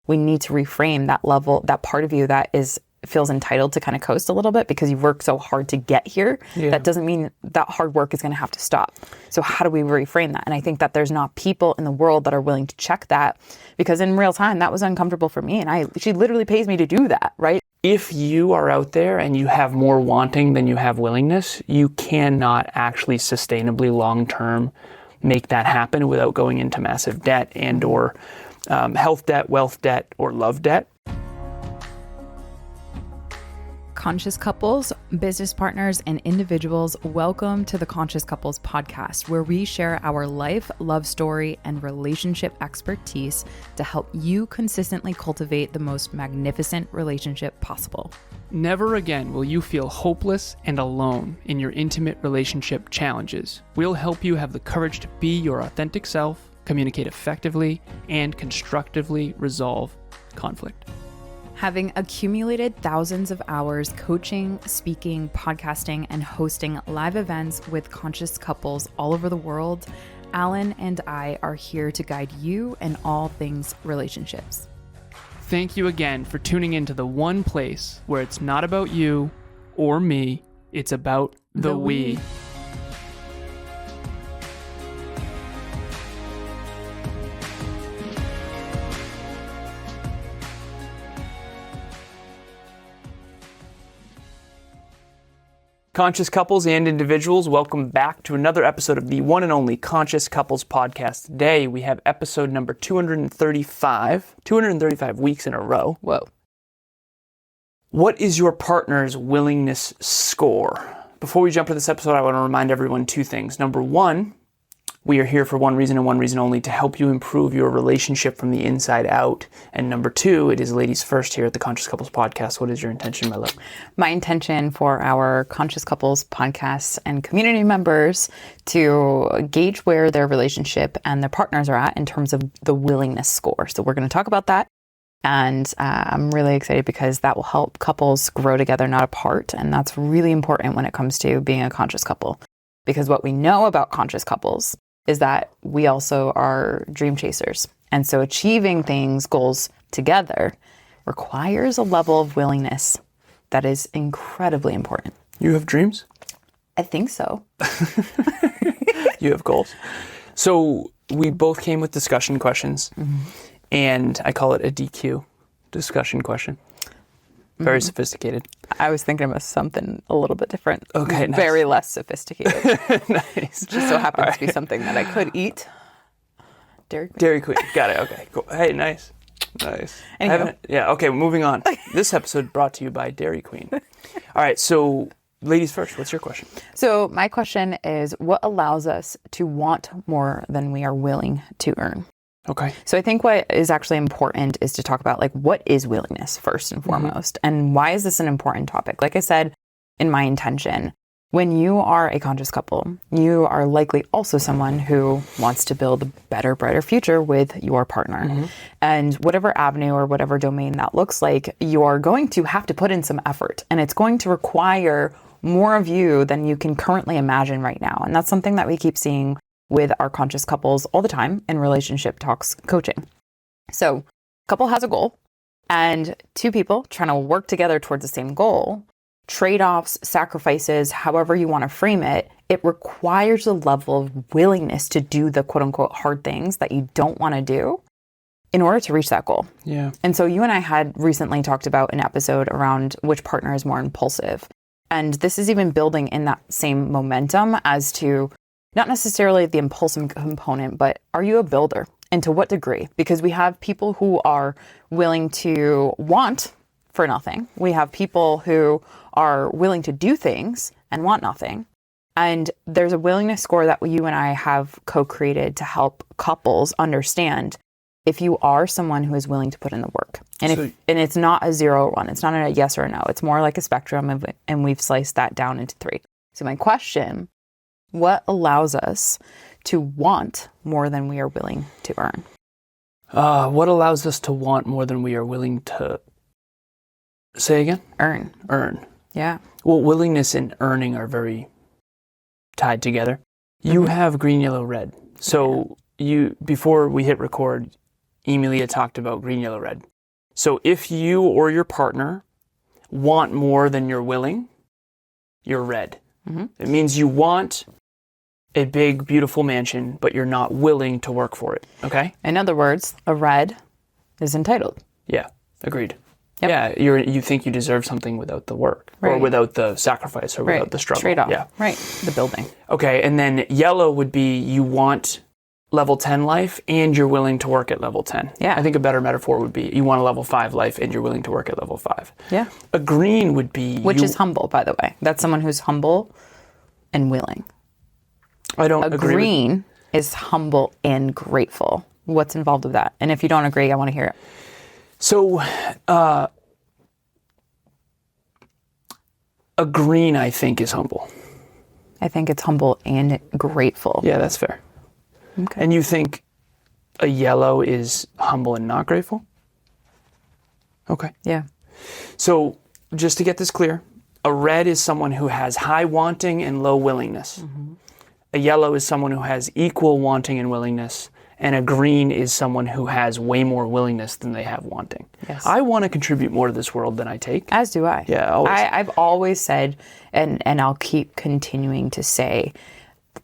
we need to reframe that level, that part of you that feels entitled to kind of coast a little bit because you've worked so hard to get here. Yeah. That doesn't mean that hard work is going to have to stop. So how do we reframe that? And I think that there's not people in the world that are willing to check that, because in real time, that was uncomfortable for me. And she literally pays me to do that, right? If you are out there and you have more wanting than you have willingness, you cannot actually sustainably long-term make that happen without going into massive debt and or health debt, wealth debt, or love debt. Conscious couples, business partners, and individuals, welcome to the Conscious Couples podcast, where we share our life, love story, and relationship expertise to help you consistently cultivate the most magnificent relationship possible. Never again will you feel hopeless and alone in your intimate relationship challenges. We'll help you have the courage to be your authentic self, communicate effectively, and constructively resolve conflict. Having accumulated thousands of hours coaching, speaking, podcasting, and hosting live events with conscious couples all over the world, Alan and I are here to guide you in all things relationships. Thank you again for tuning into the one place where it's not about you or me, it's about the we. Conscious couples and individuals, welcome back to another episode of the one and only Conscious Couples podcast. Today, we have episode number 235 weeks in a row. Whoa. What is your partner's willingness score? Before we jump into this episode, I want to remind everyone two things. Number one, we are here for one reason and one reason only, to help you improve your relationship from the inside out. And number two, it is ladies first here at the Conscious Couples podcast. What is your intention, my love? My intention for our Conscious Couples podcasts and community members to gauge where their relationship and their partners are at in terms of the willingness score. So we're going to talk about that. And I'm really excited because that will help couples grow together, not apart. And that's really important when it comes to being a conscious couple. Because what we know about conscious couples is that we also are dream chasers. And so achieving goals together requires a level of willingness that is incredibly important. You have dreams? I think so. You have goals. So we both came with discussion questions, and I call it a DQ, discussion question. Very sophisticated. I was thinking about something a little bit different. Okay, nice. Very less sophisticated. Nice. Just so happens to be something that I could eat. Dairy Queen. Dairy Queen. Got it. Okay, cool. Hey, nice. Yeah, okay, moving on. This episode brought to you by Dairy Queen. All right, so ladies first, what's your question? So my question is, what allows us to want more than we are willing to earn? Okay. So I think what is actually important is to talk about what is willingness first and foremost, and why is this an important topic? Like I said in my intention, when you are a conscious couple, you are likely also someone who wants to build a better, brighter future with your partner. And whatever avenue or whatever domain that looks like, you are going to have to put in some effort, and it's going to require more of you than you can currently imagine right now. And that's something that we keep seeing with our conscious couples all the time in relationship talks coaching. So a couple has a goal, and two people trying to work together towards the same goal, trade-offs, sacrifices, however you want to frame it, it requires a level of willingness to do the quote unquote hard things that you don't want to do in order to reach that goal. Yeah. And so you and I had recently talked about an episode around which partner is more impulsive. And this is even building in that same momentum as to not necessarily the impulsive component, but are you a builder? And to what degree? Because we have people who are willing to want for nothing. We have people who are willing to do things and want nothing. And there's a willingness score that you and I have co-created to help couples understand if you are someone who is willing to put in the work. And it's not a 0 or 1. It's not a yes or a no. It's more like a spectrum, and we've sliced that down into 3. So my question: what allows us to want more than we are willing to earn? What allows us to want more than we are willing to... Say again? Earn. Yeah. Well, willingness and earning are very tied together. You have green, yellow, red. So before we hit record, Emilia talked about green, yellow, red. So if you or your partner want more than you're willing, you're red. It means you want a big, beautiful mansion, but you're not willing to work for it. Okay? In other words, a red is entitled. Yeah, agreed. Yep. Yeah, you think you deserve something without the work, or Right. without the sacrifice, or without the struggle. Trade-off. Yeah. Right. The building. Okay, and then yellow would be you want level 10 life and you're willing to work at level 10. Yeah. I think a better metaphor would be you want a level 5 life and you're willing to work at level 5. Yeah. A green would be... Which is humble, by the way. That's someone who's humble and willing. I don't A agree green is humble and grateful. What's involved with that? And if you don't agree, I want to hear it. So, a green, I think, is humble. I think it's humble and grateful. Yeah, that's fair. Okay. And you think a yellow is humble and not grateful? Okay. Yeah. So, just to get this clear, a red is someone who has high wanting and low willingness. A yellow is someone who has equal wanting and willingness. And a green is someone who has way more willingness than they have wanting. Yes. I want to contribute more to this world than I take. As do I. Yeah, always. I've always said, and I'll keep continuing to say,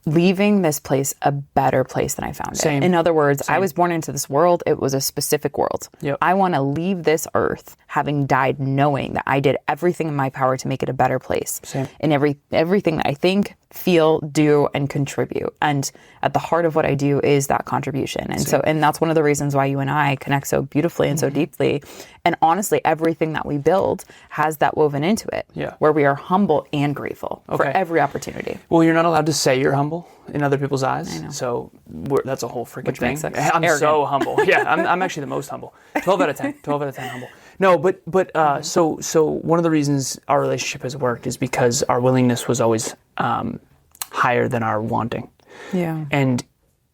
leaving this place a better place than I found Same. it. In other words, I was born into this world. It was a specific world. Yep. I want to leave this earth having died knowing that I did everything in my power to make it a better place. Same. In everything that I think, feel, do, and contribute. And at the heart of what I do is that contribution. And and that's one of the reasons why you and I connect so beautifully and so deeply. And honestly, everything that we build has that woven into it. Yeah. Where we are humble and grateful for Okay. every opportunity. Well, you're not allowed to say you're humble in other people's eyes. So that's a whole freaking thing. makes us I'm arrogant. so humble. Yeah, I'm actually the most humble. 12 out of 10. 12 out of 10 humble. No, but so one of the reasons our relationship has worked is because our willingness was always higher than our wanting. Yeah. And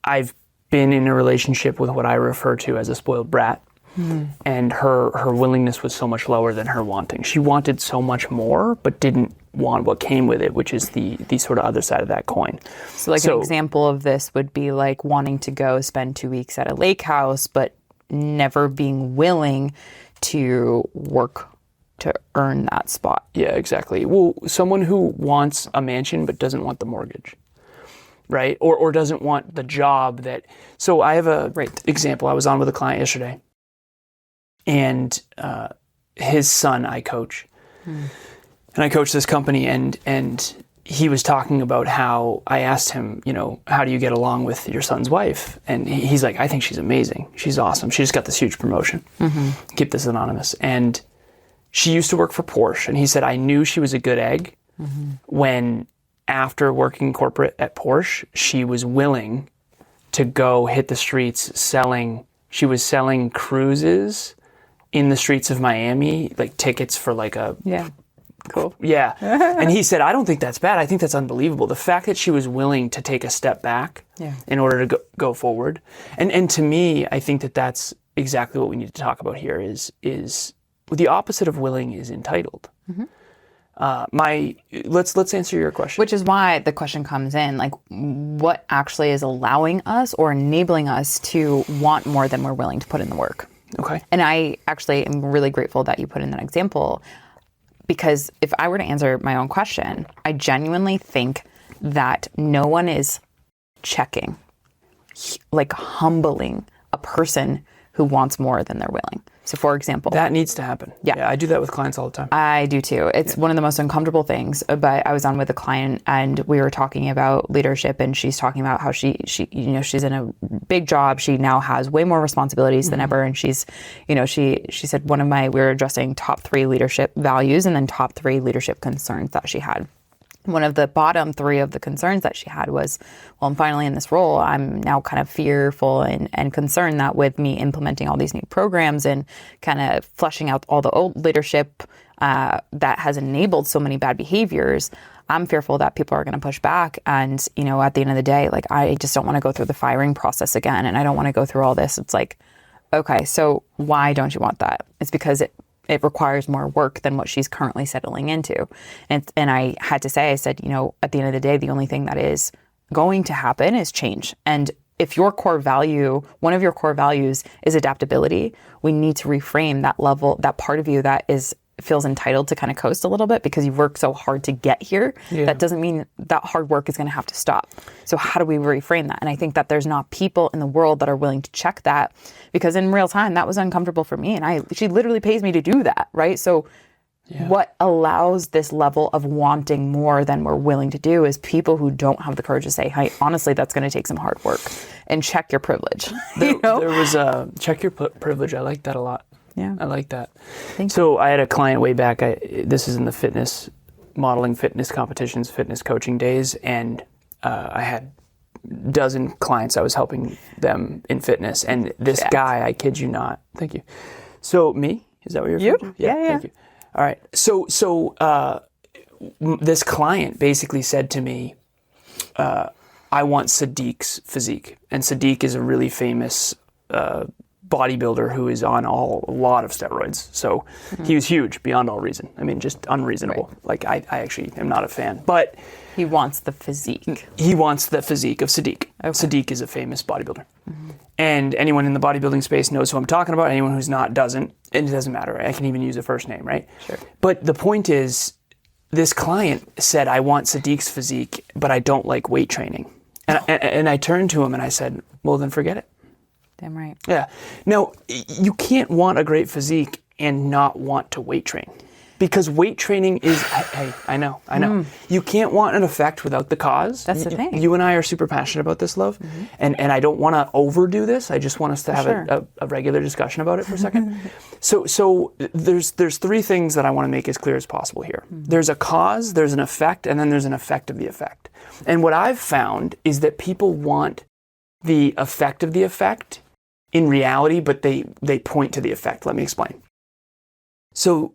I've been in a relationship with what I refer to as a spoiled brat. And her willingness was so much lower than her wanting. She wanted so much more, but didn't want what came with it, which is the sort of other side of that coin. So an example of this would be like wanting to go spend 2 weeks at a lake house, but never being willing to work to earn that spot. Yeah, exactly. Well, someone who wants a mansion but doesn't want the mortgage, right? Or doesn't want the job that... So I have a example. I was on with a client yesterday, and his son I coach. And I coach this company, and he was talking about how I asked him, how do you get along with your son's wife? And he's like, I think she's amazing. She's awesome. She just got this huge promotion. Keep this anonymous. And she used to work for Porsche. And he said, I knew she was a good egg when, after working corporate at Porsche, she was willing to go hit the streets selling. She was selling cruises in the streets of Miami, like tickets for like a... Yeah. Cool. Yeah. And he said, I don't think that's bad. I think that's unbelievable. The fact that she was willing to take a step back in order to go forward. And to me, I think that that's exactly what we need to talk about here is the opposite of willing is entitled. Let's answer your question. Which is why the question comes in, like, what actually is allowing us or enabling us to want more than we're willing to put in the work? Okay. And I actually am really grateful that you put in that example, because if I were to answer my own question, I genuinely think that no one is checking, like humbling a person who wants more than they're willing. So for example, that needs to happen. Yeah, I do that with clients all the time. I do too. It's one of the most uncomfortable things. But I was on with a client and we were talking about leadership, and she's talking about how she she's in a big job. She now has way more responsibilities than ever. And she's, she said we were addressing top 3 leadership values and then top 3 leadership concerns that she had. One of the bottom 3 of the concerns that she had was, well, I'm finally in this role. I'm now kind of fearful and concerned that with me implementing all these new programs and kind of flushing out all the old leadership that has enabled so many bad behaviors, I'm fearful that people are going to push back. And, at the end of the day, like, I just don't want to go through the firing process again. And I don't want to go through all this. It's like, okay, so why don't you want that? It's because it requires more work than what she's currently settling into. And I had to say, I said, at the end of the day, the only thing that is going to happen is change. And if your core value, one of your core values is adaptability, we need to reframe that level, that part of you that feels entitled to kind of coast a little bit because you've worked so hard to get here. Yeah. That doesn't mean that hard work is going to have to stop. So how do we reframe that? And I think that there's not people in the world that are willing to check that, because in real time, that was uncomfortable for me. And she literally pays me to do that, right? So what allows this level of wanting more than we're willing to do is people who don't have the courage to say, hey, honestly, that's going to take some hard work, and check your privilege. There was a check your privilege. I like that a lot. Yeah. I like that. Thank you. I had a client way back. This is in the fitness modeling, fitness competitions, fitness coaching days. And I had a dozen clients I was helping them in fitness. And this guy, I kid you not. Thank you. So me? Is that what you're referring to? Yeah. Thank you. All right. So this client basically said to me, I want Sadiq's physique. And Sadiq is a really famous bodybuilder who is on a lot of steroids. So he was huge beyond all reason. I mean, just unreasonable. Right. Like I actually am not a fan, but he wants the physique. He wants the physique of Sadiq. Okay. Sadiq is a famous bodybuilder. Mm-hmm. And anyone in the bodybuilding space knows who I'm talking about. Anyone who's not doesn't. And it doesn't matter. Right? I can even use a first name, right? Sure. But the point is, this client said, I want Sadiq's physique, but I don't like weight training. And I turned to him and I said, well, then forget it. Damn right. Yeah. Now, you can't want a great physique and not want to weight train. Because weight training is, hey, I know. You can't want an effect without the cause. That's the thing. You and I are super passionate about this, love. Mm-hmm. And I don't want to overdo this. I just want us to have a regular discussion about it for a second. So there's three things that I want to make as clear as possible here. Mm-hmm. There's a cause, there's an effect, and then there's an effect of the effect. And what I've found is that people want the effect of the effect in reality, but they point to the effect. Let me explain. So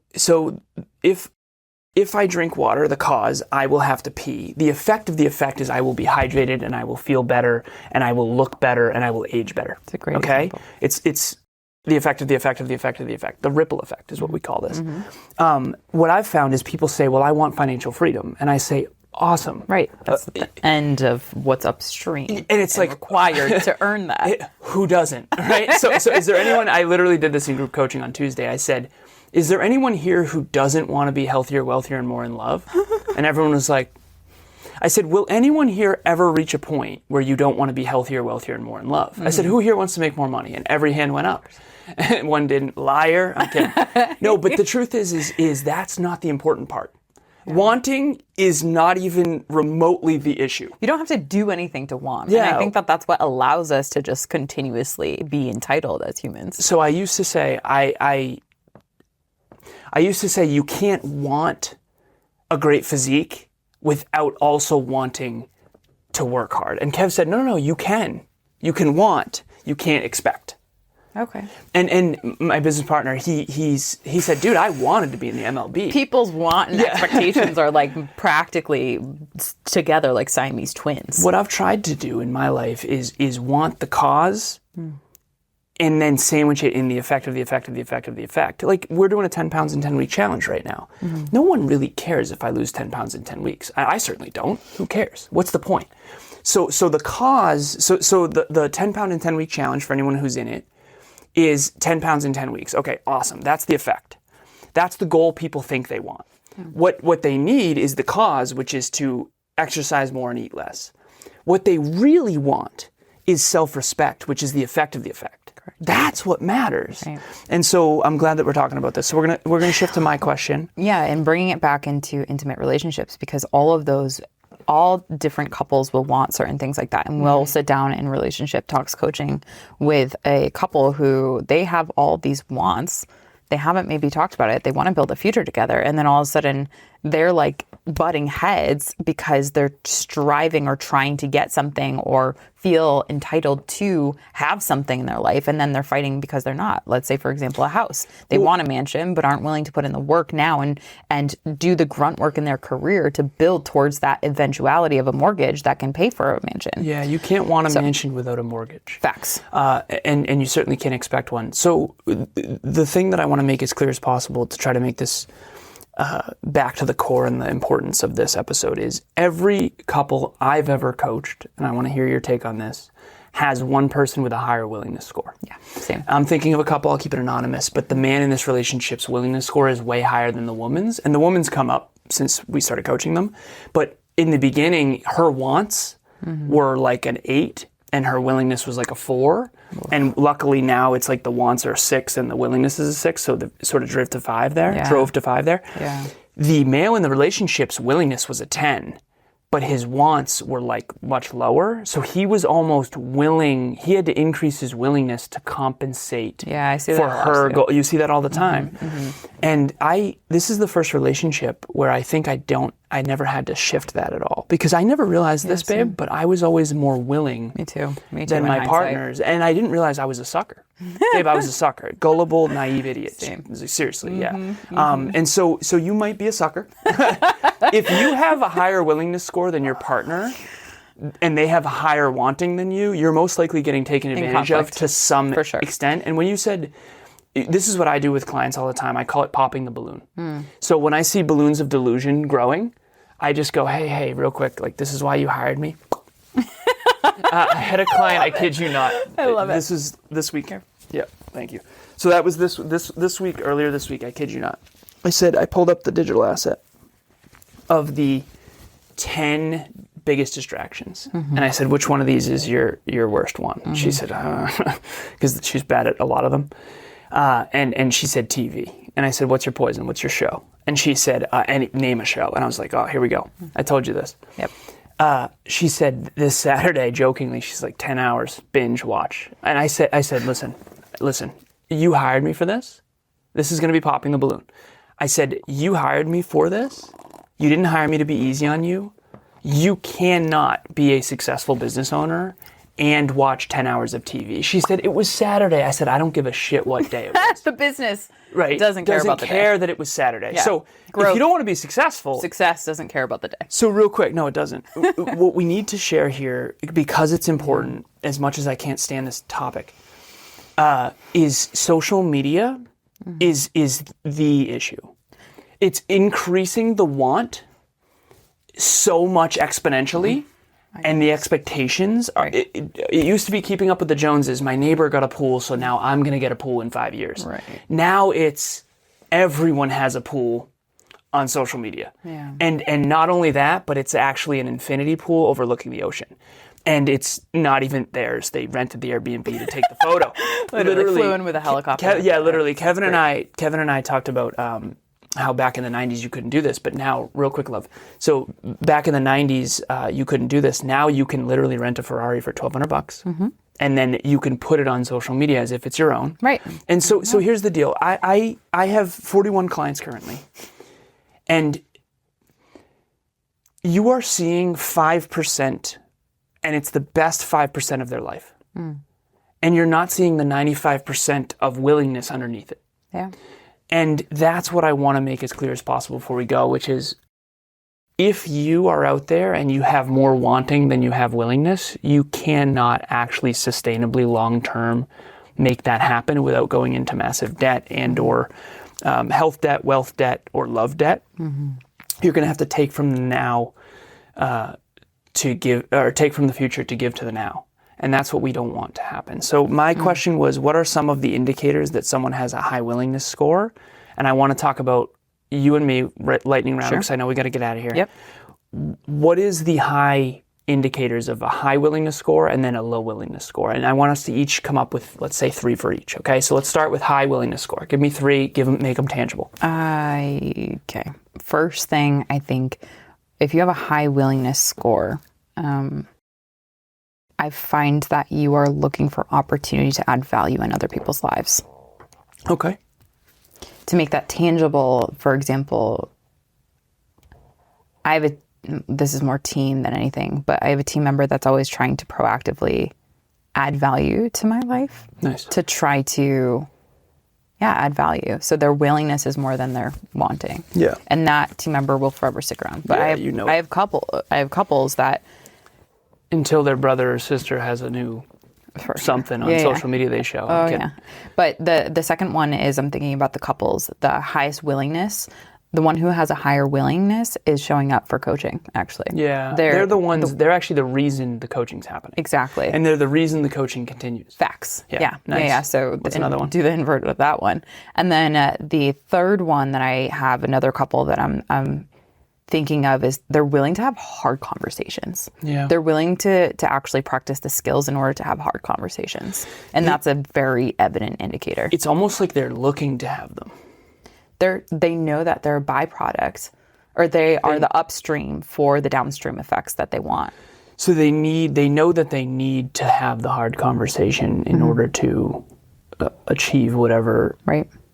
if I drink water, the cause, I will have to pee. The effect of the effect is I will be hydrated and I will feel better and I will look better and I will age better. It's a great example. It's the effect of the effect of the effect of the effect. The ripple effect is what we call this. Mm-hmm. What I've found is people say, well, I want financial freedom. And I say, awesome. Right. That's the end of what's upstream. And it's like required to earn that. Who doesn't? Right? So is there anyone, I literally did this in group coaching on Tuesday. I said, is there anyone here who doesn't want to be healthier, wealthier, and more in love? And everyone was like, I said, will anyone here ever reach a point where you don't want to be healthier, wealthier, and more in love? Mm-hmm. I said, who here wants to make more money? And every hand went up. And one didn't. Liar. I'm kidding. No, but the truth is that's not the important part. Yeah. Wanting is not even remotely the issue. You don't have to do anything to want. Yeah. And I think that's what allows us to just continuously be entitled as humans. So I used to say, I used to say you can't want a great physique without also wanting to work hard. And Kev said, no, you can. You can want. You can't expect. Okay. And my business partner, he said, dude, I wanted to be in the MLB. People's want and expectations are like practically together like Siamese twins. What I've tried to do in my life is want the cause and then sandwich it in the effect of the effect of the effect of the effect. Like, we're doing a 10 pounds in 10 week challenge right now. Mm-hmm. No one really cares if I lose 10 pounds in 10 weeks. I certainly don't. Who cares? What's the point? So the cause, so the 10 pound in 10 week challenge for anyone who's in it is 10 pounds in 10 weeks. Okay, awesome. That's the effect. That's the goal people think they want. Mm-hmm. What they need is the cause, which is to exercise more and eat less. What they really want is self-respect, which is the effect of the effect. Correct. That's what matters. Right. And so I'm glad that we're talking about this. So we're gonna shift to my question. Yeah, and bringing it back into intimate relationships, because all different couples will want certain things like that. And we'll sit down in relationship talks coaching with a couple who they have all these wants. They haven't maybe talked about it. They want to build a future together. And then all of a sudden they're like butting heads because they're striving or trying to get something or feel entitled to have something in their life. And then they're fighting because they're not. Let's say, for example, a house. They want a mansion, but aren't willing to put in the work now and do the grunt work in their career to build towards that eventuality of a mortgage that can pay for a mansion. Yeah, you can't want a mansion without a mortgage. Facts. And you certainly can't expect one. So the thing that I want to make as clear as possible to try to make this back to the core and the importance of this episode is every couple I've ever coached, and I want to hear your take on this, has one person with a higher willingness score. Yeah, same. I'm thinking of a couple, I'll keep it anonymous, but the man in this relationship's willingness score is way higher than the woman's. And the woman's come up since we started coaching them. But in the beginning, her wants were like an 8 and her willingness was like a 4. And luckily now it's like the wants are a 6 and the willingness is a 6. So the sort of drove to 5 there. Yeah. The male in the relationship's willingness was a 10. But his wants were like much lower. So he was almost willing, he had to increase his willingness to compensate I see for that her goal. You see that all the time. And this is the first relationship where I think I never had to shift that at all. Because I never realized this, babe, but I was always more willing Me too. than my partners. And I didn't realize I was a sucker. Babe, I was a sucker. Gullible, naive idiot. Seriously, yeah. And so you might be a sucker. If you have a higher willingness score than your partner, and they have a higher wanting than you, you're most likely getting taken advantage of to some extent. And when you said, this is what I do with clients all the time, I call it popping the balloon. So when I see balloons of delusion growing, I just go, hey, real quick, like, this is why you hired me. I had a client, I kid you not. I love it. This was this week. Yeah, thank you. So that was this week, earlier this week, I kid you not. I pulled up the digital asset of the 10 biggest distractions. And I said, which one of these is your worst one? She said, because she's bad at a lot of them. And she said TV. And I said, what's your poison? What's your show? And she said, name a show. And I was like, oh, here we go. I told you this. Yep. She said this Saturday, jokingly, she's like 10 hours binge watch. And I said, listen, you hired me for this. This is going to be popping the balloon. I said, you hired me for this. You didn't hire me to be easy on you. You cannot be a successful business owner and watch 10 hours of TV. She said, it was Saturday. I said, I don't give a shit what day it was. The business right. doesn't care about the day. Doesn't care that it was Saturday. Yeah. So if you don't want to be successful. Success doesn't care about the day. So real quick, no, it doesn't. What we need to share here, because it's important, as much as I can't stand this topic, is social media is the issue. It's increasing the want so much exponentially, and the expectations are. It used to be keeping up with the Joneses. My neighbor got a pool, so now I'm going to get a pool in 5 years. Right. Now it's everyone has a pool on social media. Yeah. And not only that, but it's actually an infinity pool overlooking the ocean. And it's not even theirs. They rented the Airbnb to take the photo. literally flew in with a helicopter. Literally. Kevin and I talked about how back in the 90s you couldn't do this, but now, real quick, love. So back in the 90s, you couldn't do this. Now you can literally rent a Ferrari for $1,200, and then you can put it on social media as if it's your own. Right. And so here's the deal. I have 41 clients currently, and you are seeing 5%, and it's the best 5% of their life. And you're not seeing the 95% of willingness underneath it. Yeah. And that's what I want to make as clear as possible before we go, which is if you are out there and you have more wanting than you have willingness, you cannot actually sustainably long-term make that happen without going into massive debt and or health debt, wealth debt, or love debt. You're going to have to take from the now to give, or take from the future to give to the now. And that's what we don't want to happen. So my question was, what are some of the indicators that someone has a high willingness score? And I want to talk about you and me, lightning round, because I know we got to get out of here. Yep. What is the high indicators of a high willingness score and then a low willingness score? And I want us to each come up with, let's say, 3 for each. Okay, so let's start with high willingness score. Give me 3. Make them tangible. Okay. First thing, I think, if you have a high willingness score, I find that you are looking for opportunity to add value in other people's lives. Okay. To make that tangible, for example, this is more team than anything, but I have a team member that's always trying to proactively add value to my life. Nice. To try to, add value. So their willingness is more than their wanting. Yeah. And that team member will forever stick around. But I have couples that, until their brother or sister has a new something on social media they show. Oh, yeah. But the second one is, I'm thinking about the couples, the highest willingness The one who has a higher willingness is showing up for coaching, actually. Yeah. They're the ones, they're actually the reason the coaching's happening. Exactly. And they're the reason the coaching continues. Facts. Yeah. Nice. Yeah. So what's another one? Do the invert with that one. And then the third one that I have, another couple that I'm thinking of, is they're willing to have hard conversations. Yeah. They're willing to actually practice the skills in order to have hard conversations. And that's a very evident indicator. It's almost like they're looking to have them. They know that they're a byproduct, or they are the upstream for the downstream effects that they want. So they know that they need to have the hard conversation in order to achieve whatever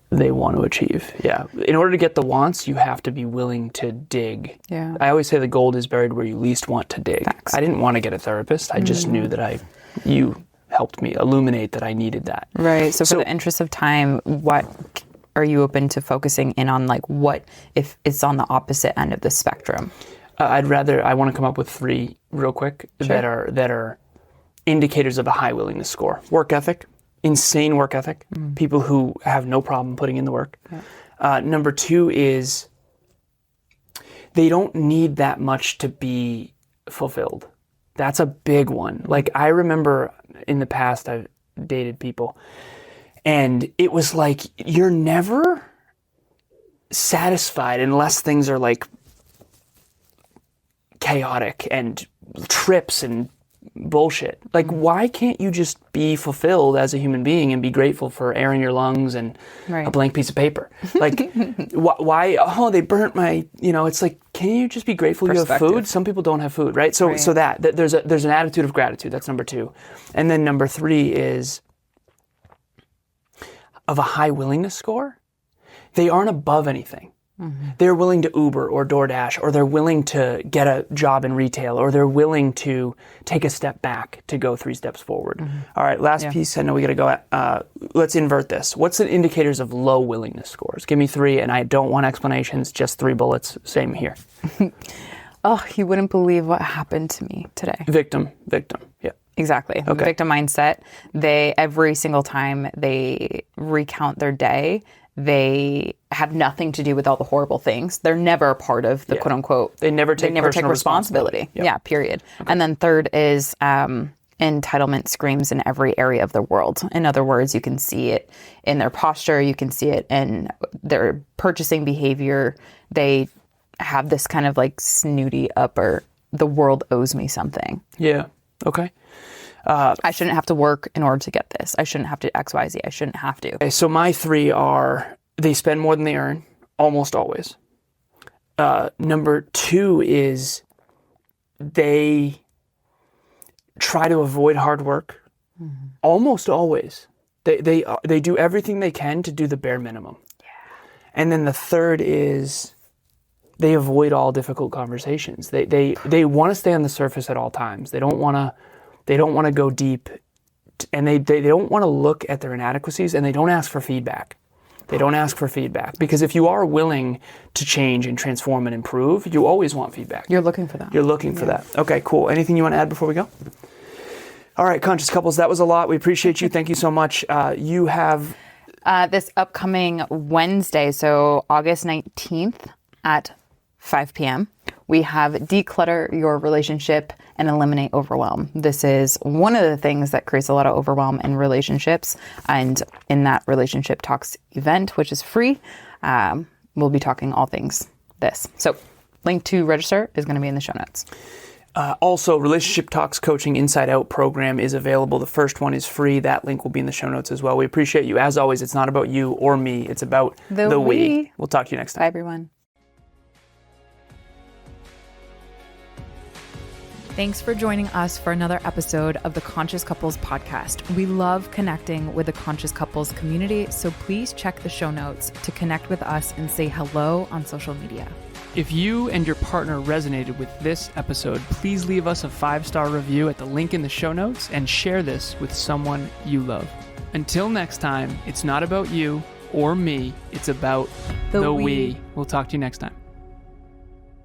they want to achieve. Yeah. In order to get the wants, you have to be willing to dig. Yeah. I always say the gold is buried where you least want to dig. Facts. I didn't want to get a therapist. I just knew that you helped me illuminate that I needed that. Right. So for the interest of time, what are you open to focusing in on, like what if it's on the opposite end of the spectrum? I want to come up with 3 real quick that are indicators of a high willingness score. Work ethic, insane work ethic, people who have no problem putting in the work. Yeah. Number 2 is they don't need that much to be fulfilled. That's a big one. Like, I remember in the past I've dated people, and it was like, you're never satisfied unless things are like chaotic and trips and bullshit. Like, why can't you just be fulfilled as a human being and be grateful for air in your lungs and a blank piece of paper? Like, why, they burnt my, it's like, can you just be grateful you have food? Some people don't have food, right? So that there's an attitude of gratitude. That's number 2. And then number 3 is of a high willingness score. They aren't above anything. They're willing to Uber or DoorDash, or they're willing to get a job in retail, or they're willing to take a step back to go 3 steps forward. All right, last piece. I know we got to go. Let's invert this. What's the indicators of low willingness scores? Give me 3, and I don't want explanations, just 3 bullets. Same here. Oh, you wouldn't believe what happened to me today. Victim. Yeah. Exactly. Okay. Victim mindset. Every single time they recount their day, they have nothing to do with all the horrible things. They're never a part of the quote unquote. They never take responsibility. Yep. Yeah, period. Okay. And then third is entitlement screams in every area of their world. In other words, you can see it in their posture. You can see it in their purchasing behavior. They have this kind of like snooty upper, the world owes me something. Yeah. Okay. I shouldn't have to work in order to get this. I shouldn't have to XYZ. I shouldn't have to. Okay, so my 3 are, they spend more than they earn, almost always. Number 2 is they try to avoid hard work, almost always. They do everything they can to do the bare minimum. Yeah. And then the third is they avoid all difficult conversations. They want to stay on the surface at all times. They don't want to go deep, and they don't want to look at their inadequacies, and they don't ask for feedback. Because if you are willing to change and transform and improve, you always want feedback. You're looking for that. You're looking for that. Okay, cool. Anything you want to add before we go? All right, Conscious Couples, that was a lot. We appreciate you. Thank you so much. You have... this upcoming Wednesday, so August 19th at 5 p.m., we have Declutter Your Relationship and Eliminate Overwhelm. This is one of the things that creates a lot of overwhelm in relationships. And in that Relationship Talks event, which is free, we'll be talking all things this. So link to register is going to be in the show notes. Also, Relationship Talks Coaching Inside Out program is available. The first one is free. That link will be in the show notes as well. We appreciate you. As always, it's not about you or me. It's about the we. We'll talk to you next time. Bye, everyone. Thanks for joining us for another episode of the Conscious Couples podcast. We love connecting with the Conscious Couples community, so please check the show notes to connect with us and say hello on social media. If you and your partner resonated with this episode, please leave us a 5-star review at the link in the show notes and share this with someone you love. Until next time, it's not about you or me, it's about the we. We'll talk to you next time.